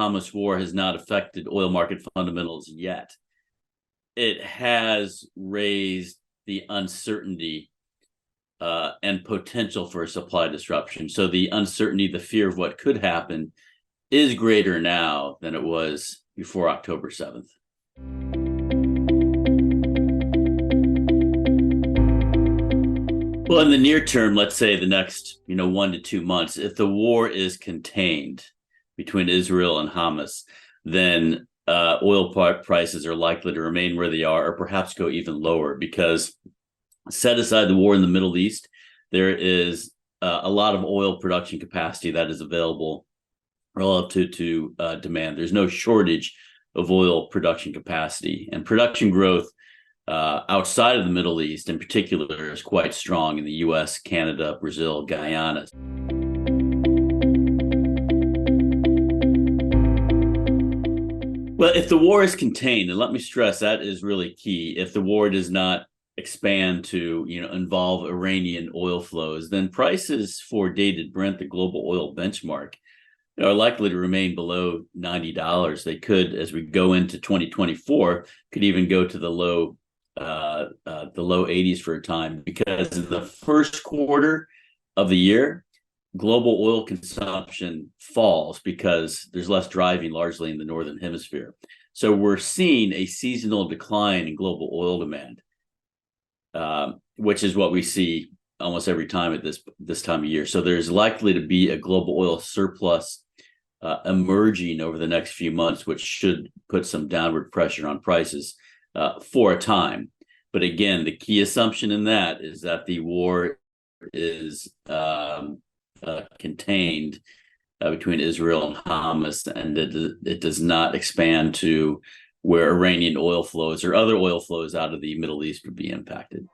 Israel-Hamas war has not affected oil market fundamentals yet, it has raised the uncertainty and potential for a supply disruption. So the uncertainty, the fear of what could happen is greater now than it was before October 7th. Well, in the near term, let's say the next 1 to 2 months, if the war is contained between Israel and Hamas, then oil prices are likely to remain where they are, or perhaps go even lower, because set aside the war in the Middle East, there is a lot of oil production capacity that is available relative to demand. There's no shortage of oil production capacity, and production growth outside of the Middle East in particular is quite strong in the US, Canada, Brazil, Guyana. Well, if the war is contained, and let me stress that is really key, if the war does not expand to involve Iranian oil flows, then prices for dated Brent, the global oil benchmark, are likely to remain below $90. They could, as we go into 2024, could even go to the low 80s for a time, because in the first quarter of the year, global oil consumption falls because there's less driving, largely in the northern hemisphere. So we're seeing a seasonal decline in global oil demand, which is what we see almost every time at this time of year. So there's likely to be a global oil surplus emerging over the next few months, which should put some downward pressure on prices for a time. But again, the key assumption in that is that the war is contained between Israel and Hamas, and it does not expand to where Iranian oil flows or other oil flows out of the Middle East would be impacted.